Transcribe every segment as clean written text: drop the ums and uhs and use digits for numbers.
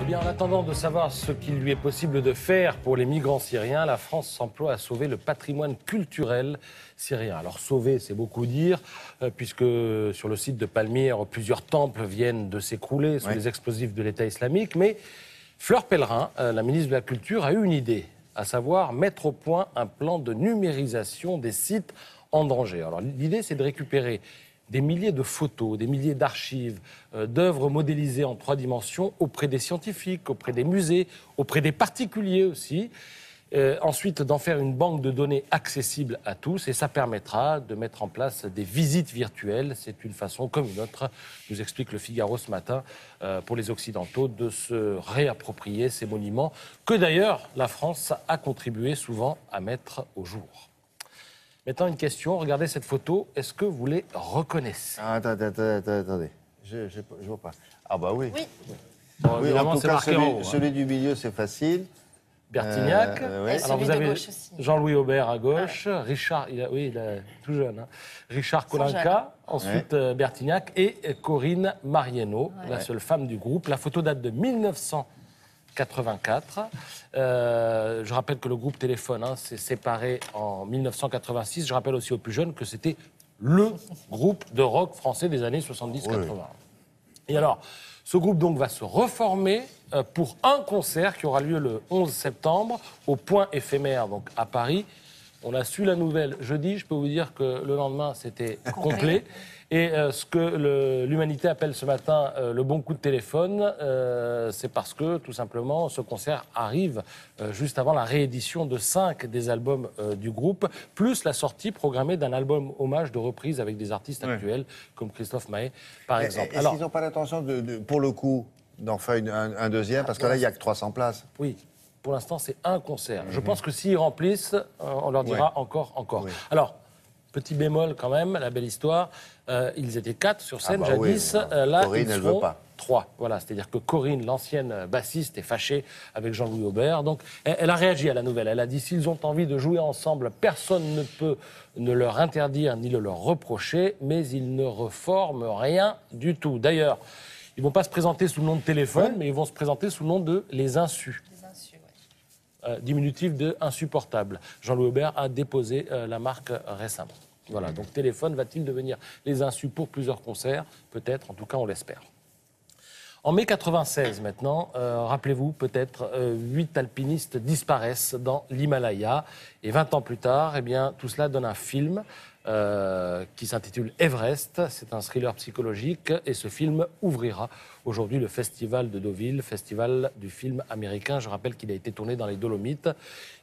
Eh bien, en attendant de savoir ce qu'il lui est possible de faire pour les migrants syriens, la France s'emploie à sauver le patrimoine culturel syrien. Alors sauver, c'est beaucoup dire, puisque sur le site de Palmyre, plusieurs temples viennent de s'écrouler sous les explosifs de l'État islamique. Mais Fleur Pellerin, la ministre de la Culture, a eu une idée, à savoir mettre au point un plan de numérisation des sites en danger. Alors l'idée, c'est de récupérer des milliers de photos, des milliers d'archives, d'œuvres modélisées en 3 dimensions auprès des scientifiques, auprès des musées, auprès des particuliers aussi. Ensuite, d'en faire une banque de données accessible à tous, et ça permettra de mettre en place des visites virtuelles. C'est une façon comme une autre, nous explique le Figaro ce matin, pour les Occidentaux, de se réapproprier ces monuments que d'ailleurs la France a contribué souvent à mettre au jour. Maintenant, une question. Regardez cette photo. Est-ce que vous les reconnaissez? Attendez. Je vois pas. Ah bah oui. Oui. Bon, Oui, évidemment, en tout c'est cas, marqué en haut. celui du milieu, c'est facile. Bertignac. Ouais. Alors vous Celui de avez gauche aussi. Jean-Louis Aubert à gauche, Richard, il est tout jeune, hein. Richard Kolinka, ensuite Bertignac et Corinne Marieno, la seule femme du groupe. La photo date de 1984. Je rappelle que le groupe Téléphone s'est séparé en 1986. Je rappelle aussi aux plus jeunes que c'était le groupe de rock français des années 70-80. Et alors, ce groupe donc va se reformer pour un concert qui aura lieu le 11 septembre au Point éphémère, donc à Paris. On a su la nouvelle jeudi, je peux vous dire que le lendemain c'était complet. Et ce que l'humanité appelle ce matin le bon coup de téléphone, c'est parce que tout simplement ce concert arrive juste avant la réédition de 5 des albums du groupe, plus la sortie programmée d'un album hommage de reprise avec des artistes actuels comme Christophe Maé par exemple. Est-ce qu'ils n'ont pas l'intention, pour le coup, d'en faire un deuxième? Parce que là, il n'y a que 300 places. Oui. Pour l'instant, c'est un concert. Je pense que s'ils remplissent, on leur dira encore. Oui. Alors, petit bémol quand même, la belle histoire, ils étaient 4 sur scène jadis. Là, Corinne, ils elle seront veut pas. 3. Voilà, c'est-à-dire que Corinne, l'ancienne bassiste, est fâchée avec Jean-Louis Aubert. Donc, elle a réagi à la nouvelle. Elle a dit, s'ils ont envie de jouer ensemble, personne ne peut ne leur interdire ni le leur reprocher, mais ils ne reforment rien du tout. D'ailleurs, ils ne vont pas se présenter sous le nom de Téléphone, mais ils vont se présenter sous le nom de Les Insus. Diminutif de insupportable. Jean-Louis Aubert a déposé la marque récemment. Voilà, donc Téléphone va-t-il devenir Les Insus pour plusieurs concerts? Peut-être, en tout cas on l'espère. En mai 96 maintenant, rappelez-vous peut-être, 8 alpinistes disparaissent dans l'Himalaya. Et 20 ans plus tard, eh bien, tout cela donne un film qui s'intitule Everest. C'est un thriller psychologique et ce film ouvrira aujourd'hui le festival de Deauville, festival du film américain. Je rappelle qu'il a été tourné dans les Dolomites.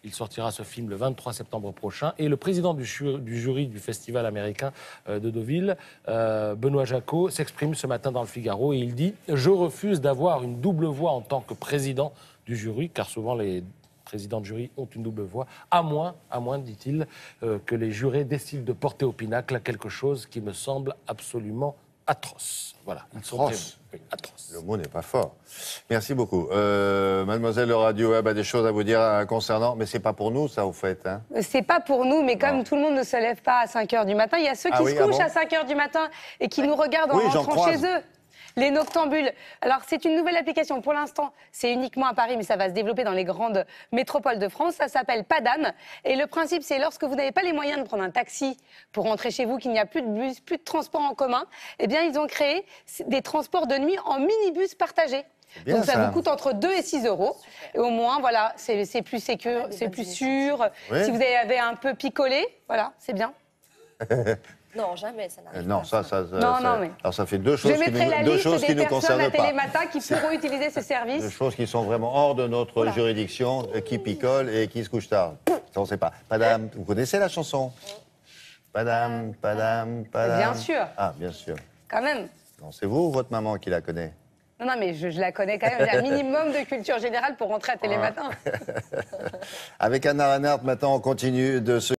Il sortira ce film le 23 septembre prochain. Et le président du jury du festival américain de Deauville, Benoît Jacot, s'exprime ce matin dans le Figaro et il dit « Je refuse d'avoir une double voix en tant que président du jury, car souvent les présidents de jury ont une double voix, à moins, dit-il, que les jurés décident de porter au pinacle quelque chose qui me semble absolument atroce. » Voilà, ils sont Atroce. atroces. Le mot n'est pas fort. Merci beaucoup. Mademoiselle Le Radio Web a des choses à vous dire concernant, mais c'est pas pour nous, ça, au fait. Hein. C'est pas pour nous, mais comme tout le monde ne se lève pas à 5 h du matin, il y a ceux qui se couchent à 5 h du matin et qui nous regardent en rentrant chez eux. Les noctambules. Alors, c'est une nouvelle application. Pour l'instant, c'est uniquement à Paris, mais ça va se développer dans les grandes métropoles de France. Ça s'appelle Padam. Et le principe, c'est lorsque vous n'avez pas les moyens de prendre un taxi pour rentrer chez vous, qu'il n'y a plus de bus, plus de transport en commun, eh bien, ils ont créé des transports de nuit en minibus partagés. Bien, donc, ça vous coûte entre 2 et 6 euros. Et au moins, voilà, c'est plus sécure, c'est plus sûr. Oui. Si vous avez un peu picolé, voilà, c'est bien. Non, jamais, ça n'arrive Non, pas. Non, mais... Alors, ça fait deux choses Je mettrai la liste qui des nous personnes à concernent pas. Télématin qui pourront utiliser ce service. Deux choses qui sont vraiment hors de notre juridiction, qui picolent et qui se couchent tard. Ça, on ne sait pas. Padam, vous connaissez la chanson? Padam, padam, padam. Bien sûr. Ah, bien sûr. Quand même. Non, c'est vous ou votre maman qui la connaît? Non, mais je la connais quand même. J'ai un minimum de culture générale pour rentrer à Télématin. Avec Anna Reinhardt, maintenant, on continue de se...